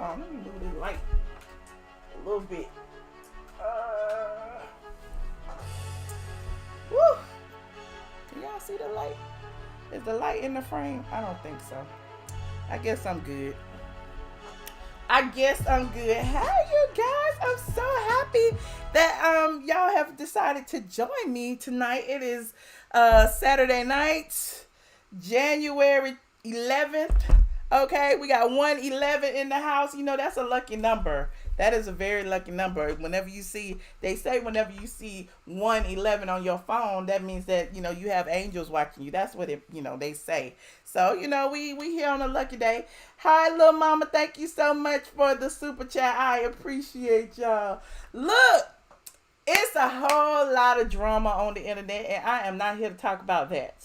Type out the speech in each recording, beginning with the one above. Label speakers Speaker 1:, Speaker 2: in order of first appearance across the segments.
Speaker 1: on, let me move this light a little bit. Woo! Can y'all see the light? Is the light in the frame? I don't think so. I guess I'm good. Hey you guys, I'm so happy that y'all have decided to join me tonight. It is Saturday night, January 11th. Okay, we got 111 in the house. You know, that's a lucky number. That is a very lucky number. Whenever you see 111 on your phone, that means that, you know, you have angels watching you. That's what they say. So, you know, we here on a lucky day. Hi, little mama. Thank you so much for the super chat. I appreciate y'all. Look, it's a whole lot of drama on the internet, and I am not here to talk about that.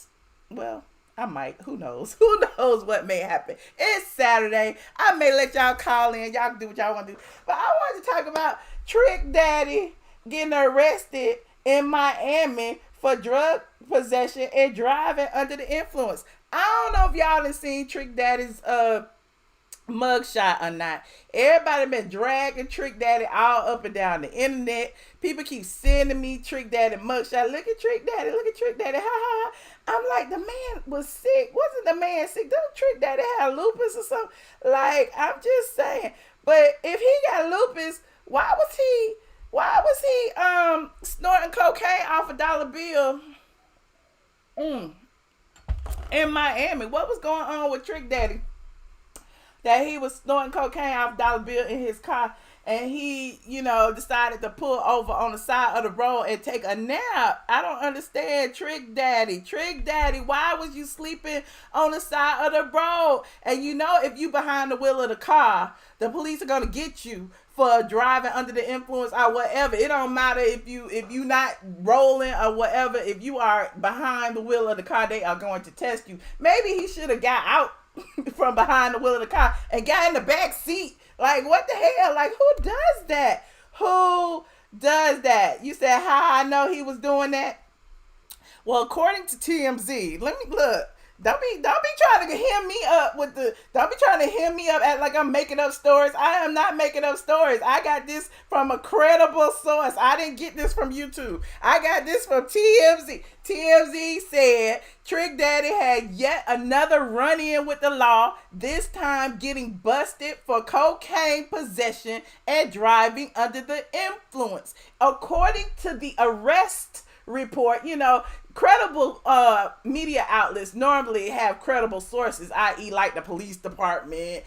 Speaker 1: Well, I might. Who knows? Who knows what may happen? It's Saturday. I may let y'all call in. Y'all can do what y'all want to do. But I wanted to talk about Trick Daddy getting arrested in Miami for drug possession and driving under the influence. I don't know if y'all have seen Trick Daddy's mugshot or not. Everybody been dragging Trick Daddy all up and down the internet. People keep sending me Trick Daddy mugshot. Look at Trick Daddy. Look at Trick Daddy. Ha ha. I'm like, the man was sick. Wasn't the man sick? Don't Trick Daddy have lupus or something? Like, I'm just saying. But if he got lupus, why was he snorting cocaine off a dollar bill in Miami? What was going on with Trick Daddy that he was snorting cocaine off a dollar bill in his car, and he, you know, decided to pull over on the side of the road and take a nap? I don't understand. Trick Daddy, why was you sleeping on the side of the road? And you know, if you behind the wheel of the car, the police are gonna get you for driving under the influence or whatever. It don't matter if you not rolling or whatever. If you are behind the wheel of the car, they are going to test you. Maybe he should have got out from behind the wheel of the car and got in the back seat. Like, what the hell? Like, who does that? Who does that? You said how I know he was doing that? Well, according to TMZ, let me look. Don't be trying to hem me up don't be trying to hem me up at like I'm making up stories. I am not making up stories. I got this from a credible source. I didn't get this from YouTube. I got this from TMZ. TMZ said Trick Daddy had yet another run-in with the law, this time getting busted for cocaine possession and driving under the influence. According to the arrest report, you know, credible media outlets normally have credible sources, i.e. like the police department,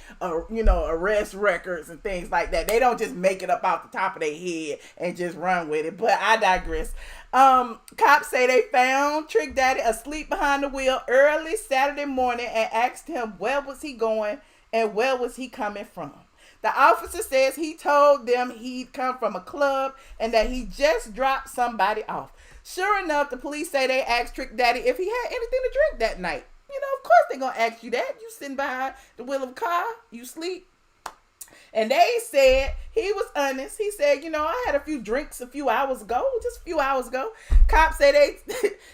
Speaker 1: you know, arrest records and things like that. They don't just make it up off the top of their head and just run with it. But I digress. Cops say they found Trick Daddy asleep behind the wheel early Saturday morning and asked him where was he going and where was he coming from. The officer says he told them he'd come from a club and that he just dropped somebody off. Sure enough, the police say they asked Trick Daddy if he had anything to drink that night. You know, of course they're going to ask you that. You sitting behind the wheel of a car, you sleep. And they said he was honest. He said, you know, I had a few drinks just a few hours ago. Cops say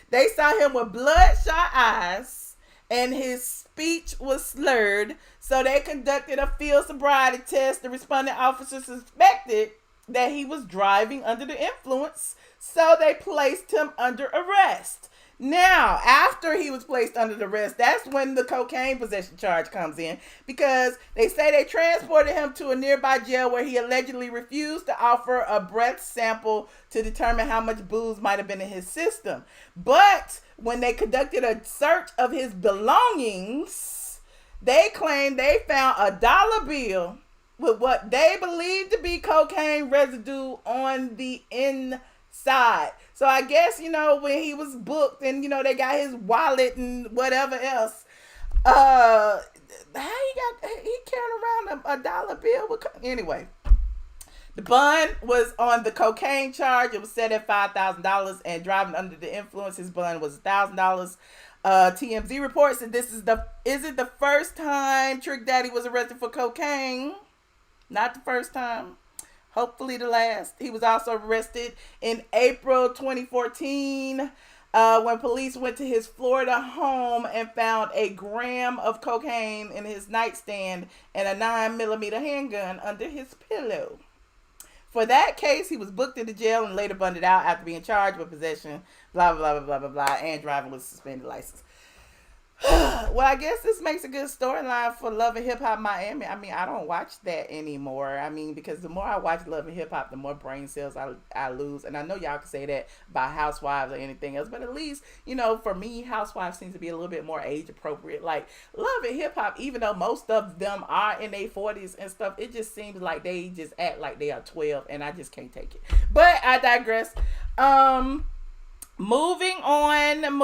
Speaker 1: they saw him with bloodshot eyes and his speech was slurred. So they conducted a field sobriety test. The responding officer suspected that he was driving under the influence, so they placed him under arrest. Now, after he was placed under the arrest, that's when the cocaine possession charge comes in, because they say they transported him to a nearby jail where he allegedly refused to offer a breath sample to determine how much booze might have been in his system. But when they conducted a search of his belongings, they claimed they found a dollar bill with what they believed to be cocaine residue on the inside. So I guess, you know, when he was booked and, you know, they got his wallet and whatever else, he carrying around a dollar bill. Anyway, the bond was on the cocaine charge. It was set at $5,000, and driving under the influence, his bond was $1,000. TMZ reports that is it the first time Trick Daddy was arrested for cocaine? Not the first time. Hopefully the last. He was also arrested in April 2014 when police went to his Florida home and found a gram of cocaine in his nightstand and a 9mm handgun under his pillow. For that case, he was booked into jail and later bonded out after being charged with possession, blah, blah, blah, blah, blah, blah, and driving with a suspended license. Well, I guess this makes a good storyline for Love and Hip Hop Miami. I mean, I don't watch that anymore. I mean, because the more I watch Love and Hip Hop, the more brain cells I lose. And I know y'all can say that by Housewives or anything else, but at least, for me, Housewives seems to be a little bit more age appropriate. Like, Love and Hip Hop, even though most of them are in their 40s and stuff, it just seems like they just act like they are 12, and I just can't take it. But I digress. Moving on.